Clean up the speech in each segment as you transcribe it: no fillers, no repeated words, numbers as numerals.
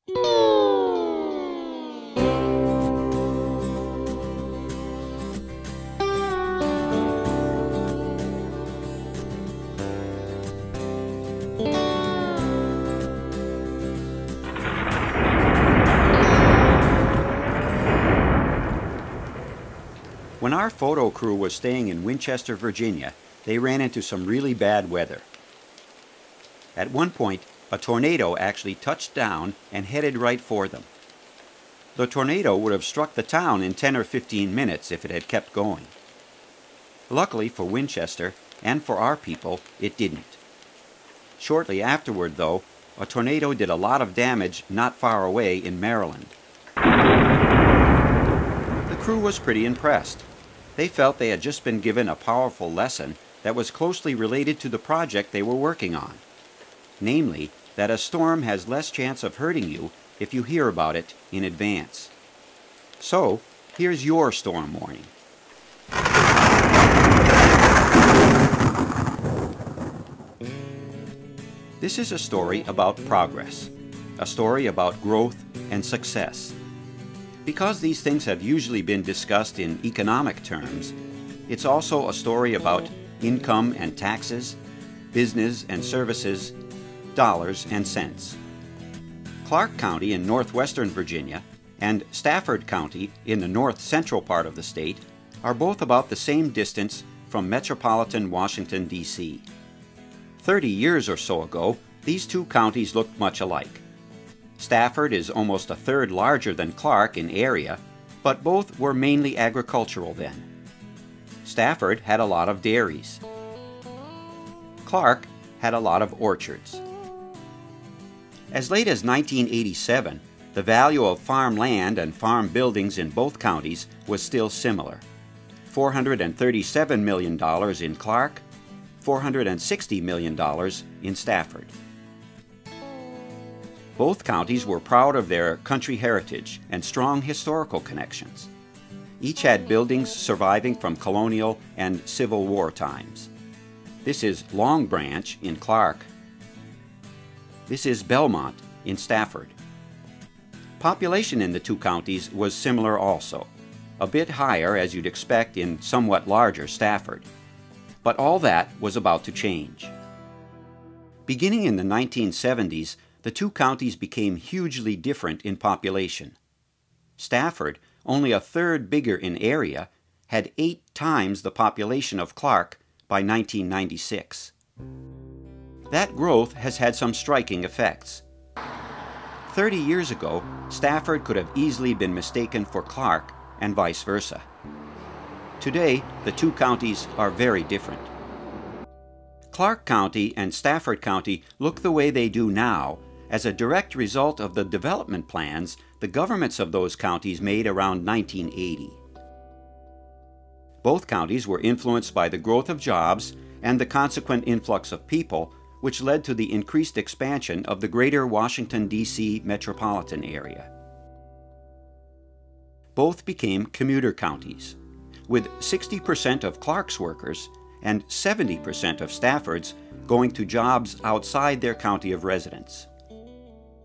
When our photo crew was staying in Winchester, Virginia, they ran into some really bad weather. At one point, a tornado actually touched down and headed right for them. The tornado would have struck the town in 10 or 15 minutes if it had kept going. Luckily for Winchester and for our people, it didn't. Shortly afterward, though, a tornado did a lot of damage not far away in Maryland. The crew was pretty impressed. They felt they had just been given a powerful lesson that was closely related to the project they were working on. Namely, that a storm has less chance of hurting you if you hear about it in advance. So, here's your storm warning. This is a story about progress, a story about growth and success. Because these things have usually been discussed in economic terms, it's also a story about income and taxes, business and services, dollars and cents. Clark County in northwestern Virginia and Stafford County in the north-central part of the state are both about the same distance from metropolitan Washington, D.C. 30 years or so ago, these two counties looked much alike. Stafford is almost a third larger than Clark in area, but both were mainly agricultural then. Stafford had a lot of dairies. Clark had a lot of orchards. As late as 1987, the value of farm land and farm buildings in both counties was still similar. $437 million in Clark, $460 million in Stafford. Both counties were proud of their country heritage and strong historical connections. Each had buildings surviving from colonial and Civil War times. This is Long Branch in Clark. This is Belmont in Stafford. Population in the two counties was similar also, a bit higher as you'd expect in somewhat larger Stafford. But all that was about to change. Beginning in the 1970s, the two counties became hugely different in population. Stafford, only a third bigger in area, had 8 times the population of Clark by 1996. That growth has had some striking effects. 30 years ago, Stafford could have easily been mistaken for Clark and vice versa. Today, the two counties are very different. Clark County and Stafford County look the way they do now as a direct result of the development plans the governments of those counties made around 1980. Both counties were influenced by the growth of jobs and the consequent influx of people, which led to the increased expansion of the greater Washington, D.C. metropolitan area. Both became commuter counties, with 60% of Clark's workers and 70% of Stafford's going to jobs outside their county of residence.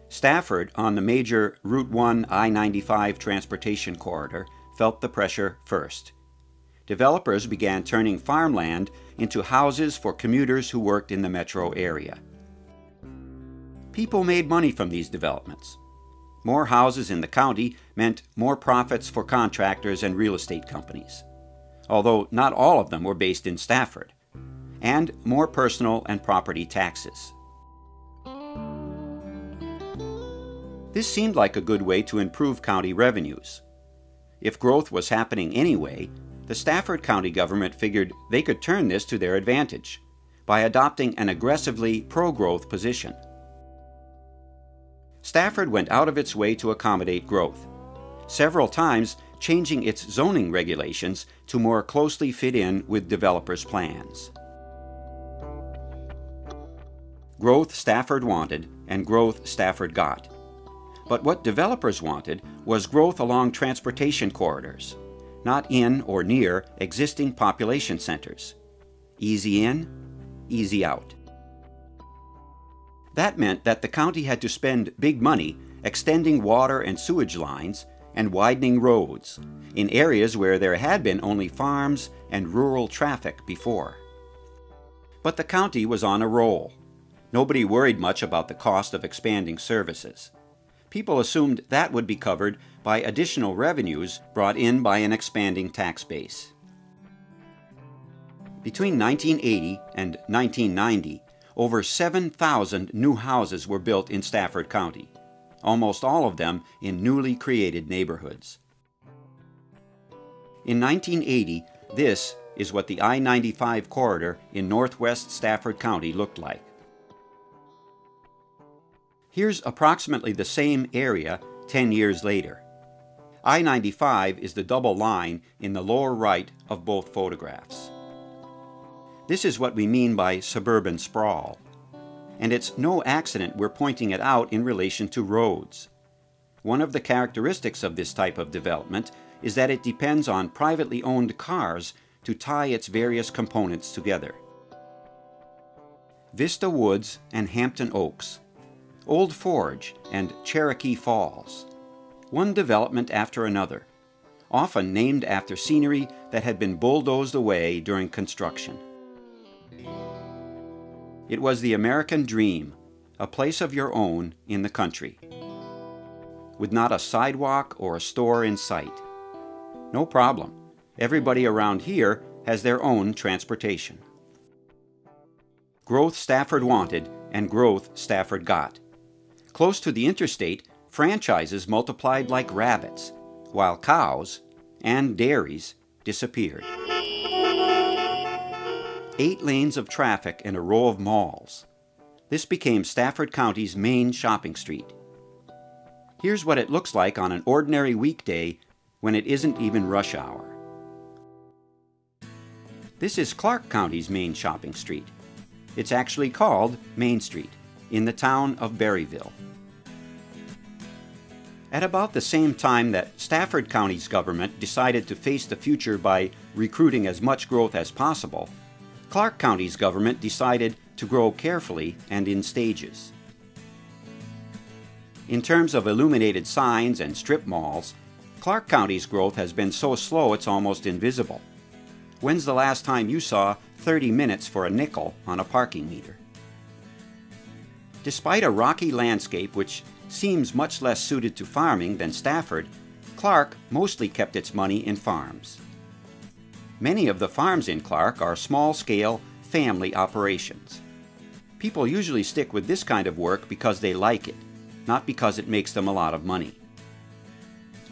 Stafford, on the major Route 1 I-95 transportation corridor, felt the pressure first. Developers began turning farmland into houses for commuters who worked in the metro area. People made money from these developments. More houses in the county meant more profits for contractors and real estate companies, although not all of them were based in Stafford, and more personal and property taxes. This seemed like a good way to improve county revenues. If growth was happening anyway, the Stafford County government figured they could turn this to their advantage by adopting an aggressively pro-growth position. Stafford went out of its way to accommodate growth, several times changing its zoning regulations to more closely fit in with developers' plans. Growth Stafford wanted, and growth Stafford got. But what developers wanted was growth along transportation corridors, not in or near existing population centers. Easy in, easy out. That meant that the county had to spend big money extending water and sewage lines, and widening roads in areas where there had been only farms and rural traffic before. But the county was on a roll. Nobody worried much about the cost of expanding services. People assumed that would be covered by additional revenues brought in by an expanding tax base. Between 1980 and 1990, over 7,000 new houses were built in Stafford County, almost all of them in newly created neighborhoods. In 1980, this is what the I-95 corridor in northwest Stafford County looked like. Here's approximately the same area 10 years later. I-95 is the double line in the lower right of both photographs. This is what we mean by suburban sprawl. And it's no accident we're pointing it out in relation to roads. One of the characteristics of this type of development is that it depends on privately owned cars to tie its various components together. Vista Woods and Hampton Oaks, Old Forge and Cherokee Falls, one development after another, often named after scenery that had been bulldozed away during construction. It was the American dream, a place of your own in the country, with not a sidewalk or a store in sight. No problem. Everybody around here has their own transportation. Growth Stafford wanted, and growth Stafford got. Close to the interstate, franchises multiplied like rabbits, while cows and dairies disappeared. 8 lanes of traffic and a row of malls. This became Stafford County's main shopping street. Here's what it looks like on an ordinary weekday when it isn't even rush hour. This is Clark County's main shopping street. It's actually called Main Street, in the town of Berryville. At about the same time that Stafford County's government decided to face the future by recruiting as much growth as possible, Clark County's government decided to grow carefully and in stages. In terms of illuminated signs and strip malls, Clark County's growth has been so slow it's almost invisible. When's the last time you saw 30 minutes for a nickel on a parking meter? Despite a rocky landscape which seems much less suited to farming than Stafford, Clark mostly kept its money in farms. Many of the farms in Clark are small-scale, family operations. People usually stick with this kind of work because they like it, not because it makes them a lot of money.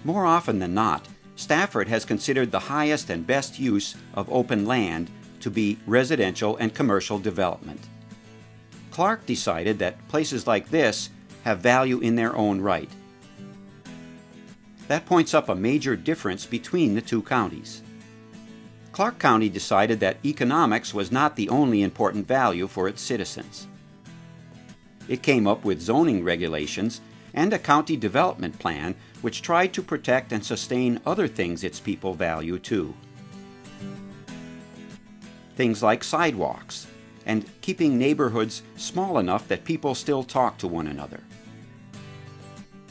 More often than not, Stafford has considered the highest and best use of open land to be residential and commercial development. Clark decided that places like this have value in their own right. That points up a major difference between the two counties. Clark County decided that economics was not the only important value for its citizens. It came up with zoning regulations and a county development plan which tried to protect and sustain other things its people value too. Things like sidewalks and keeping neighborhoods small enough that people still talk to one another.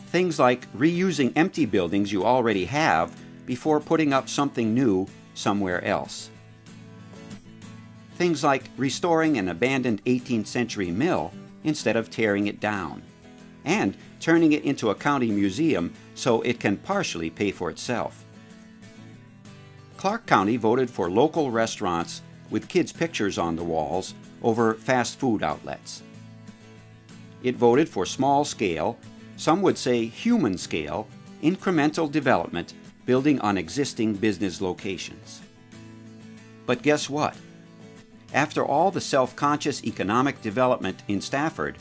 Things like reusing empty buildings you already have before putting up something new somewhere else. Things like restoring an abandoned 18th century mill instead of tearing it down, and turning it into a county museum so it can partially pay for itself. Clark County voted for local restaurants with kids' pictures on the walls over fast food outlets. It voted for small-scale, some would say human-scale, incremental development building on existing business locations. But guess what? After all the self-conscious economic development in Stafford,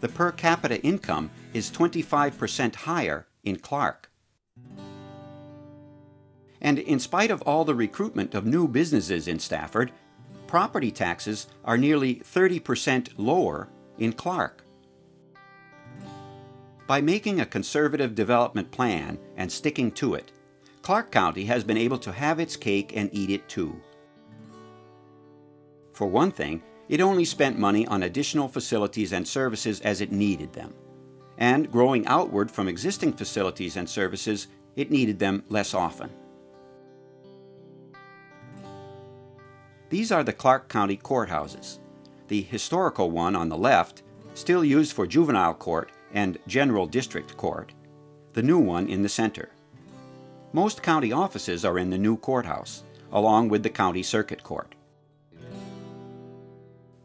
the per capita income is 25% higher in Clark. And in spite of all the recruitment of new businesses in Stafford, property taxes are nearly 30% lower in Clark. By making a conservative development plan and sticking to it, Clark County has been able to have its cake and eat it too. For one thing, it only spent money on additional facilities and services as it needed them. and growing outward from existing facilities and services, it needed them less often. These are the Clark County courthouses. The historical one on the left, still used for juvenile court and general district court. The new one in the center. Most county offices are in the new courthouse, along with the county circuit court.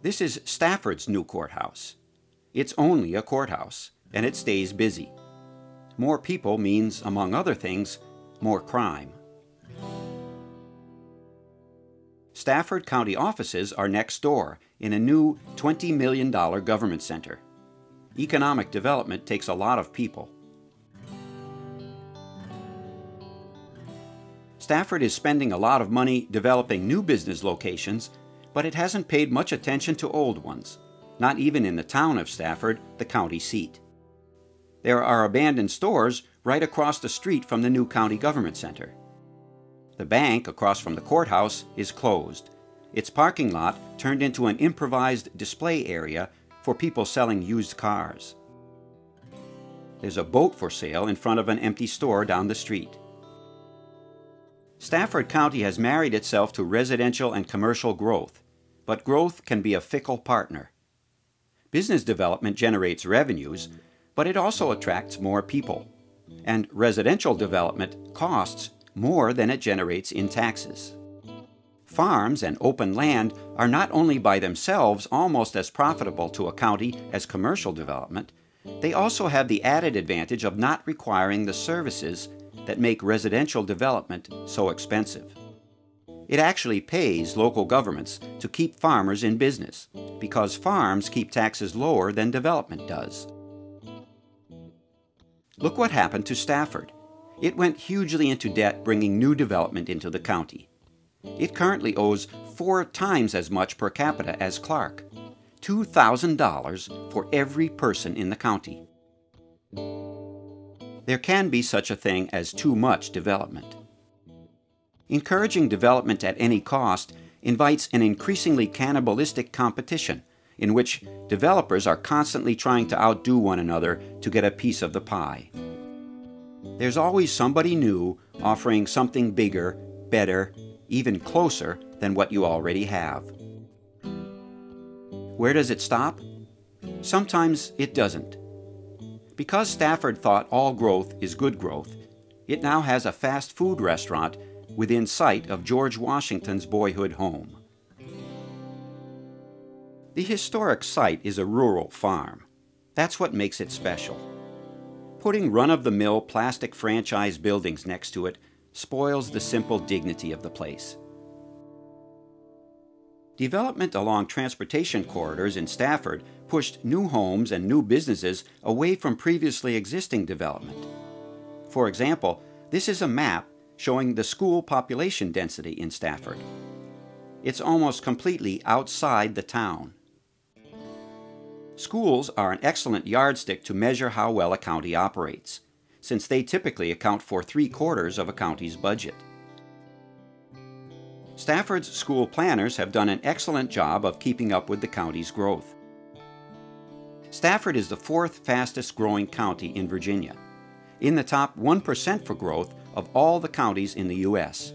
This is Stafford's new courthouse. It's only a courthouse, and it stays busy. More people means, among other things, more crime. Stafford County offices are next door in a new $20 million government center. Economic development takes a lot of people. Stafford is spending a lot of money developing new business locations, but it hasn't paid much attention to old ones, not even in the town of Stafford, the county seat. There are abandoned stores right across the street from the new county government center. The bank across from the courthouse is closed. Its parking lot turned into an improvised display area for people selling used cars. There's a boat for sale in front of an empty store down the street. Stafford County has married itself to residential and commercial growth, but growth can be a fickle partner. Business development generates revenues, but it also attracts more people. And residential development costs more than it generates in taxes. Farms and open land are not only by themselves almost as profitable to a county as commercial development, they also have the added advantage of not requiring the services that make residential development so expensive. It actually pays local governments to keep farmers in business, because farms keep taxes lower than development does. Look what happened to Stafford. It went hugely into debt bringing new development into the county. It currently owes 4 times as much per capita as Clark, $2,000 for every person in the county. There can be such a thing as too much development. Encouraging development at any cost invites an increasingly cannibalistic competition in which developers are constantly trying to outdo one another to get a piece of the pie. There's always somebody new offering something bigger, better, even closer than what you already have. Where does it stop? Sometimes it doesn't. Because Stafford thought all growth is good growth, it now has a fast food restaurant within sight of George Washington's boyhood home. The historic site is a rural farm. That's what makes it special. Putting run-of-the-mill plastic franchise buildings next to it spoils the simple dignity of the place. Development along transportation corridors in Stafford pushed new homes and new businesses away from previously existing development. For example, this is a map showing the school population density in Stafford. It's almost completely outside the town. Schools are an excellent yardstick to measure how well a county operates, since they typically account for 3/4 of a county's budget. Stafford's school planners have done an excellent job of keeping up with the county's growth. Stafford is the 4th fastest growing county in Virginia, in the top 1% for growth of all the counties in the U.S.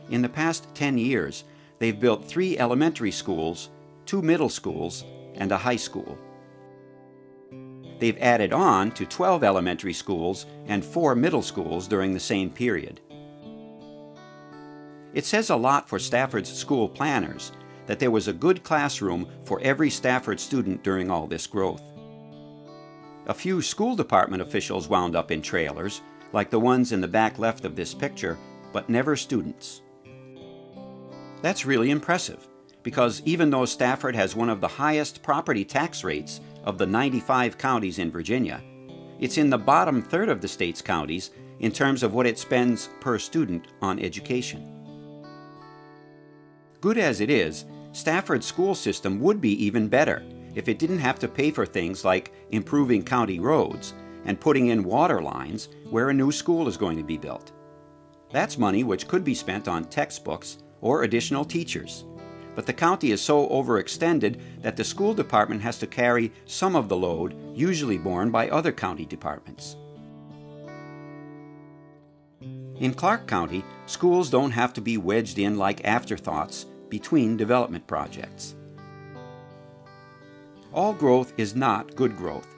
In the past 10 years, they've built 3 elementary schools, 2 middle schools, and a high school. They've added on to 12 elementary schools and 4 middle schools during the same period. It says a lot for Stafford's school planners that there was a good classroom for every Stafford student during all this growth. A few school department officials wound up in trailers, like the ones in the back left of this picture, but never students. That's really impressive, because even though Stafford has one of the highest property tax rates of the 95 counties in Virginia, it's in the bottom third of the state's counties in terms of what it spends per student on education. Good as it is, Stafford's school system would be even better if it didn't have to pay for things like improving county roads and putting in water lines where a new school is going to be built. That's money which could be spent on textbooks or additional teachers, but the county is so overextended that the school department has to carry some of the load usually borne by other county departments. In Clark County, schools don't have to be wedged in like afterthoughts between development projects. All growth is not good growth.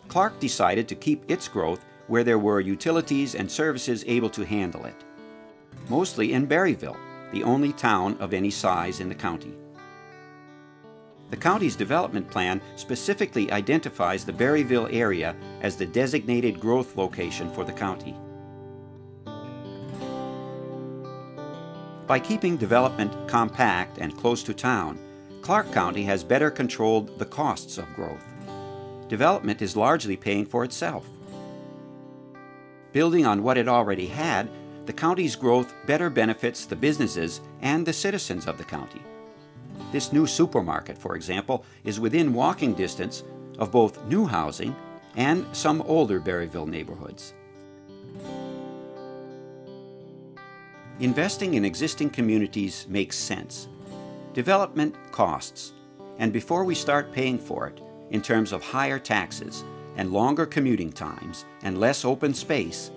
Clark decided to keep its growth where there were utilities and services able to handle it, mostly in Berryville, the only town of any size in the county. The county's development plan specifically identifies the Berryville area as the designated growth location for the county. By keeping development compact and close to town, Clark County has better controlled the costs of growth. Development is largely paying for itself. Building on what it already had, the county's growth better benefits the businesses and the citizens of the county. This new supermarket, for example, is within walking distance of both new housing and some older Berryville neighborhoods. Investing in existing communities makes sense. Development costs, and before we start paying for it, in terms of higher taxes and longer commuting times and less open space,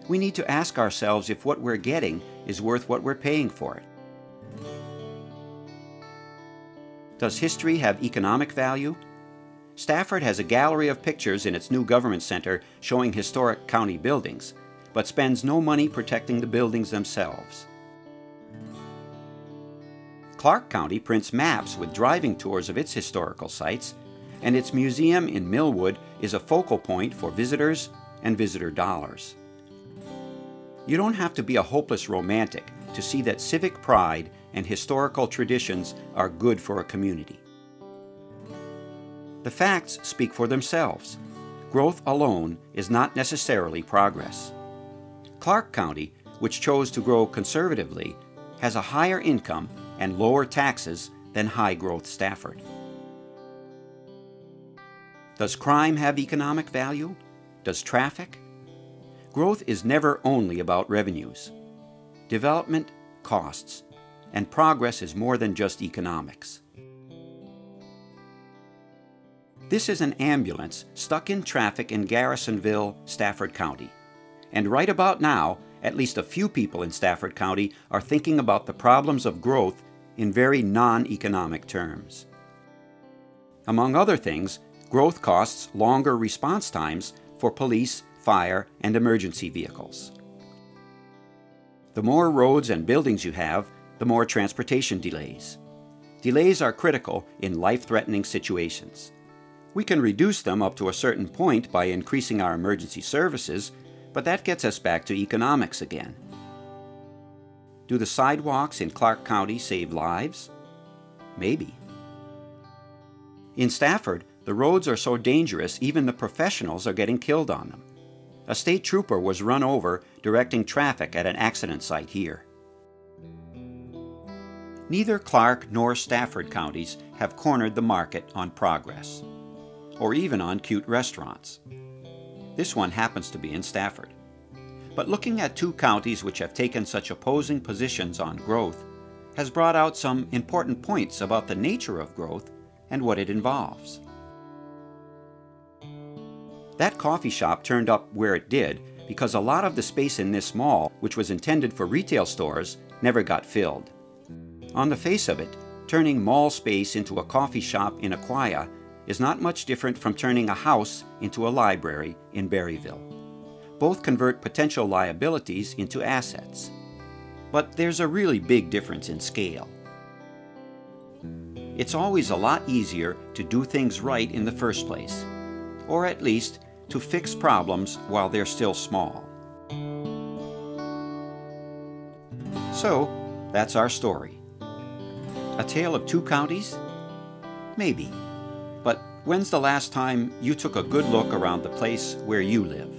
we need to ask ourselves if what we're getting is worth what we're paying for it. Does history have economic value? Stafford has a gallery of pictures in its new government center showing historic county buildings, but spends no money protecting the buildings themselves. Clark County prints maps with driving tours of its historical sites, and its museum in Millwood is a focal point for visitors and visitor dollars. You don't have to be a hopeless romantic to see that civic pride and historical traditions are good for a community. The facts speak for themselves. Growth alone is not necessarily progress. Clark County, which chose to grow conservatively, has a higher income and lower taxes than high-growth Stafford. Does crime have economic value? Does traffic? Growth is never only about revenues. Development costs, and progress is more than just economics. This is an ambulance stuck in traffic in Garrisonville, Stafford County. And right about now, at least a few people in Stafford County are thinking about the problems of growth in very non-economic terms. Among other things, growth costs longer response times for police, fire, and emergency vehicles. The more roads and buildings you have, the more transportation delays. Delays are critical in life-threatening situations. We can reduce them up to a certain point by increasing our emergency services, but that gets us back to economics again. Do the sidewalks in Clark County save lives? Maybe. In Stafford, the roads are so dangerous even the professionals are getting killed on them. A state trooper was run over directing traffic at an accident site here. Neither Clark nor Stafford counties have cornered the market on progress, or even on cute restaurants. This one happens to be in Stafford. But looking at two counties which have taken such opposing positions on growth has brought out some important points about the nature of growth and what it involves. That coffee shop turned up where it did because a lot of the space in this mall, which was intended for retail stores, never got filled. On the face of it, turning mall space into a coffee shop in Aquia is not much different from turning a house into a library in Berryville. Both convert potential liabilities into assets. But there's a really big difference in scale. It's always a lot easier to do things right in the first place, or at least to fix problems while they're still small. So, that's our story. A tale of two counties? Maybe. But when's the last time you took a good look around the place where you live?